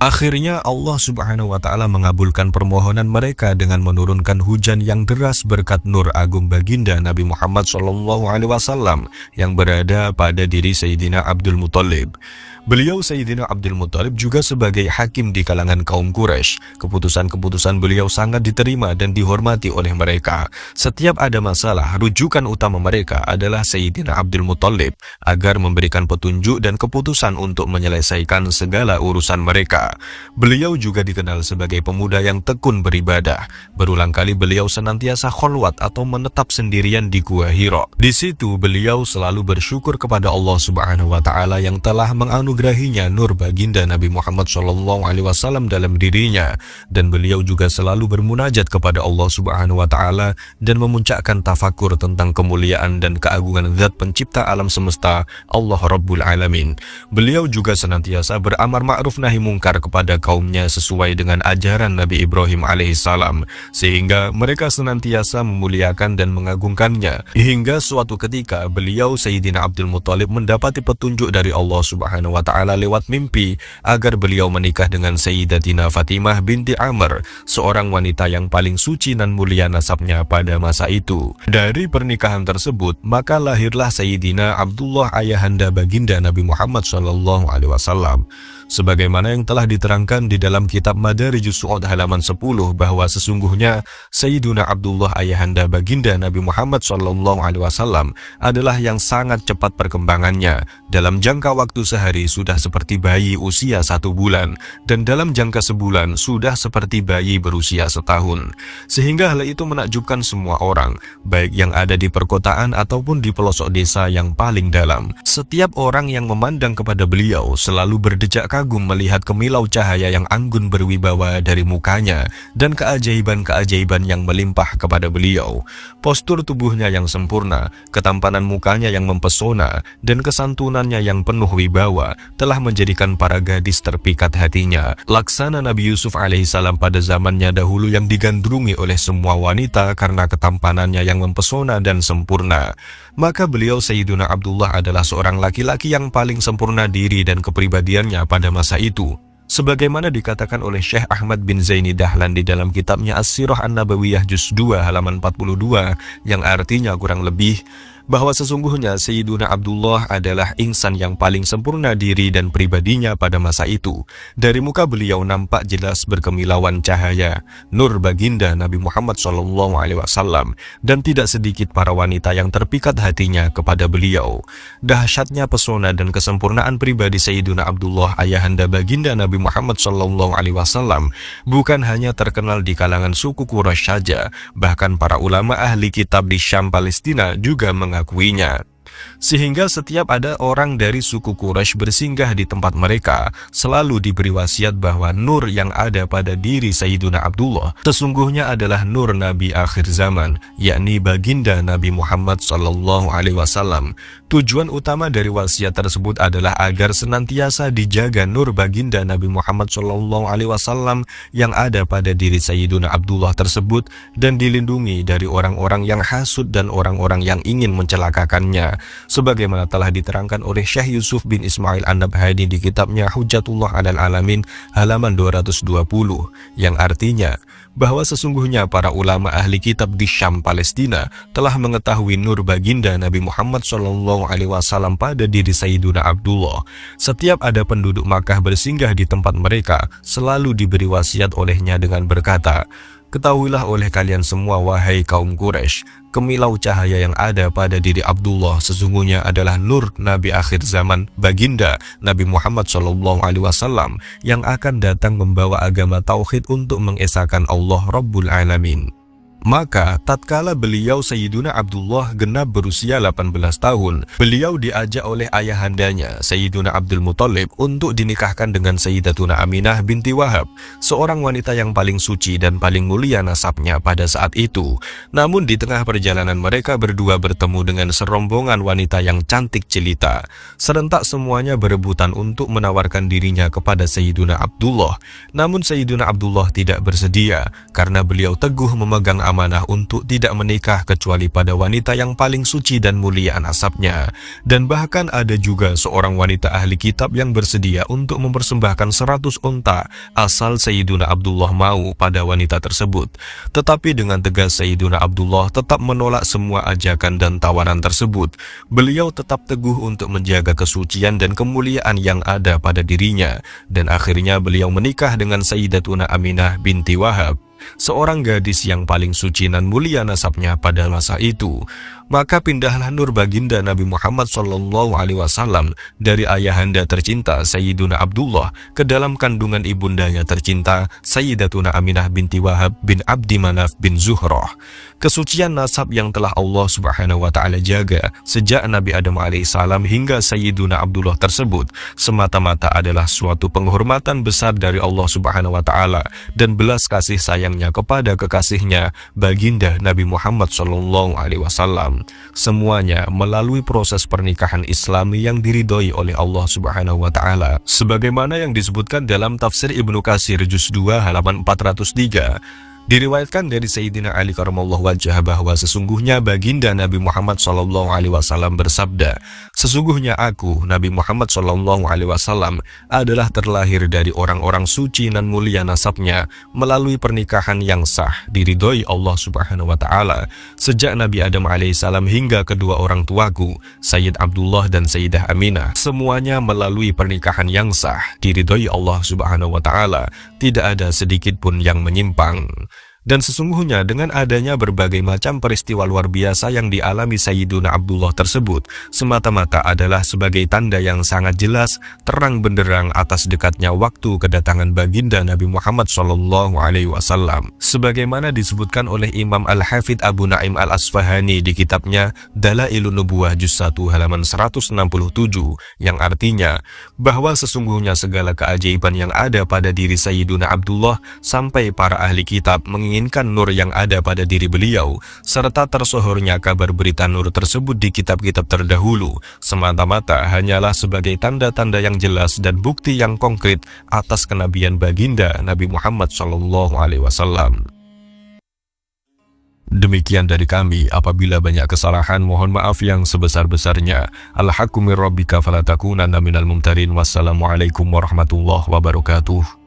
Akhirnya Allah Subhanahu wa Ta'ala mengabulkan permohonan mereka dengan menurunkan hujan yang deras berkat nur agung baginda Nabi Muhammad SAW yang berada pada diri Sayyidina Abdul Muttalib. Beliau Sayyidina Abdul Muttalib juga sebagai hakim di kalangan kaum Quraisy. Keputusan-keputusan beliau sangat diterima dan dihormati oleh mereka. Setiap ada masalah, rujukan utama mereka adalah Sayyidina Abdul Muttalib agar memberikan petunjuk dan keputusan untuk menyelesaikan segala urusan mereka. Beliau juga dikenal sebagai pemuda yang tekun beribadah. Berulang kali beliau senantiasa kholwat atau menetap sendirian di Gua Hira. Di situ beliau selalu bersyukur kepada Allah Subhanahu wa Ta'ala yang telah menganugerahinya nur baginda Nabi Muhammad SAW dalam dirinya, dan beliau juga selalu bermunajat kepada Allah Subhanahu wa Ta'ala dan memuncakkan tafakur tentang kemuliaan dan keagungan zat pencipta alam semesta, Allah Rabbul Alamin. Beliau juga senantiasa beramar ma'ruf nahi mungkar kepada kaumnya sesuai dengan ajaran Nabi Ibrahim alaihissalam, sehingga mereka senantiasa memuliakan dan mengagungkannya. Hingga suatu ketika beliau Sayyidina Abdul Muttalib mendapati petunjuk dari Allah Subhanahu wa Ta'ala lewat mimpi agar beliau menikah dengan Sayyidatina Fatimah binti Amr, seorang wanita yang paling suci dan mulia nasabnya pada masa itu. Dari pernikahan tersebut maka lahirlah Sayyidina Abdullah ayahanda baginda Nabi Muhammad SAW. Sebagaimana yang telah diterangkan di dalam kitab Madarijus Su'ud halaman 10 bahwa sesungguhnya Sayyiduna Abdullah ayahanda baginda Nabi Muhammad SAW adalah yang sangat cepat perkembangannya. Dalam jangka waktu sehari sudah seperti bayi usia 1 bulan, dan dalam jangka sebulan sudah seperti bayi berusia setahun. Sehingga hal itu menakjubkan semua orang, baik yang ada di perkotaan ataupun di pelosok desa yang paling dalam. Setiap orang yang memandang kepada beliau selalu berdecak kagum melihat kemilau cahaya yang anggun berwibawa dari mukanya dan keajaiban-keajaiban yang melimpah kepada beliau. Postur tubuhnya yang sempurna, ketampanan mukanya yang mempesona, dan kesantunannya yang penuh wibawa telah menjadikan para gadis terpikat hatinya. Laksana Nabi Yusuf alaihissalam pada zamannya dahulu yang digandrungi oleh semua wanita karena ketampanannya yang mempesona dan sempurna. Maka beliau Sayyiduna Abdullah adalah seorang laki-laki yang paling sempurna diri dan kepribadiannya pada masa itu. Sebagaimana dikatakan oleh Syekh Ahmad bin Zaini Dahlan di dalam kitabnya As-Sirah An-Nabawiyah Juz 2 halaman 42, yang artinya kurang lebih bahwa sesungguhnya Sayyiduna Abdullah adalah insan yang paling sempurna diri dan pribadinya pada masa itu. Dari muka beliau nampak jelas berkemilauan cahaya nur baginda Nabi Muhammad SAW, dan tidak sedikit para wanita yang terpikat hatinya kepada beliau. Dahsyatnya pesona dan kesempurnaan pribadi Sayyiduna Abdullah ayahanda baginda Nabi Muhammad SAW bukan hanya terkenal di kalangan suku Quraisy saja, bahkan para ulama ahli kitab di Syam Palestina juga mengakuinya. Sehingga setiap ada orang dari suku Quraisy bersinggah di tempat mereka, selalu diberi wasiat bahwa nur yang ada pada diri Sayyiduna Abdullah sesungguhnya adalah nur Nabi akhir zaman, yakni baginda Nabi Muhammad SAW. Tujuan utama dari wasiat tersebut adalah agar senantiasa dijaga nur baginda Nabi Muhammad SAW yang ada pada diri Sayyiduna Abdullah tersebut dan dilindungi dari orang-orang yang hasud dan orang-orang yang ingin mencelakakannya, sebagaimana telah diterangkan oleh Syekh Yusuf bin Ismail An-Nabhani di kitabnya Hujjatullah 'alal Alamin halaman 220, yang artinya bahwa sesungguhnya para ulama ahli kitab di Syam, Palestina telah mengetahui nur baginda Nabi Muhammad SAW pada diri Sayyiduna Abdullah. Setiap ada penduduk Makkah bersinggah di tempat mereka, selalu diberi wasiat olehnya dengan berkata, "Ketahuilah oleh kalian semua wahai kaum Quraisy, kemilau cahaya yang ada pada diri Abdullah sesungguhnya adalah nur Nabi akhir zaman, baginda Nabi Muhammad SAW yang akan datang membawa agama tauhid untuk mengesahkan Allah Rabbul Alamin." Maka tatkala beliau Sayyiduna Abdullah genap berusia 18 tahun, beliau diajak oleh ayahandanya Sayyiduna Abdul Muthalib untuk dinikahkan dengan Sayyidatuna Aminah binti Wahab, seorang wanita yang paling suci dan paling mulia nasabnya pada saat itu. Namun di tengah perjalanan mereka berdua bertemu dengan serombongan wanita yang cantik jelita. Serentak semuanya berebutan untuk menawarkan dirinya kepada Sayyiduna Abdullah. Namun Sayyiduna Abdullah tidak bersedia karena beliau teguh memegang amanah untuk tidak menikah kecuali pada wanita yang paling suci dan mulia nasabnya. Dan bahkan ada juga seorang wanita ahli kitab yang bersedia untuk mempersembahkan 100 unta asal Sayyiduna Abdullah mau pada wanita tersebut. Tetapi dengan tegas Sayyiduna Abdullah tetap menolak semua ajakan dan tawaran tersebut. Beliau tetap teguh untuk menjaga kesucian dan kemuliaan yang ada pada dirinya, dan akhirnya beliau menikah dengan Sayyidatuna Aminah binti Wahab, seorang gadis yang paling suci dan mulia nasabnya pada masa itu. Maka pindahlah nur baginda Nabi Muhammad SAW dari ayahanda tercinta Sayyiduna Abdullah ke dalam kandungan ibundanya tercinta Sayyidatuna Aminah binti Wahab bin Abdi Manaf bin Zuhrah. Kesucian nasab yang telah Allah Subhanahu wa Ta'ala jaga sejak Nabi Adam alaihissalam hingga Sayyiduna Abdullah tersebut semata-mata adalah suatu penghormatan besar dari Allah Subhanahu wa Ta'ala dan belas kasih sayangnya kepada kekasihnya baginda Nabi Muhammad SAW. Semuanya melalui proses pernikahan Islami yang diridhoi oleh Allah Subhanahu wa Ta'ala, sebagaimana yang disebutkan dalam tafsir Ibnu Katsir juz 2 halaman 403. Diriwayatkan dari Sayyidina Ali karramallahu wajhah bahwa sesungguhnya baginda Nabi Muhammad SAW bersabda, "Sesungguhnya aku, Nabi Muhammad SAW, adalah terlahir dari orang-orang suci dan mulia nasabnya melalui pernikahan yang sah diridhoi Allah Subhanahu wa Ta'ala sejak Nabi Adam alaihissalam hingga kedua orang tuaku, Sayyid Abdullah dan Sayyidah Aminah. Semuanya melalui pernikahan yang sah diridhoi Allah Subhanahu wa Ta'ala, tidak ada sedikit pun yang menyimpang." Dan sesungguhnya dengan adanya berbagai macam peristiwa luar biasa yang dialami Sayyiduna Abdullah tersebut semata-mata adalah sebagai tanda yang sangat jelas terang benderang atas dekatnya waktu kedatangan baginda Nabi Muhammad SAW. Sebagaimana disebutkan oleh Imam Al-Hafidh Abu Naim Al-Asfahani di kitabnya Dalailun Nubuwah juz 1 halaman 167, yang artinya bahwa sesungguhnya segala keajaiban yang ada pada diri Sayyiduna Abdullah sampai para ahli kitab menginginkan nur yang ada pada diri beliau, serta tersohornya kabar berita nur tersebut di kitab-kitab terdahulu, semata-mata hanyalah sebagai tanda-tanda yang jelas dan bukti yang konkret atas kenabian baginda Nabi Muhammad SAW. Demikian dari kami, apabila banyak kesalahan mohon maaf yang sebesar-besarnya. Al-haqqu min rabbika fala takunanna minal mumtarin. Wassalamualaikum warahmatullahi wabarakatuh.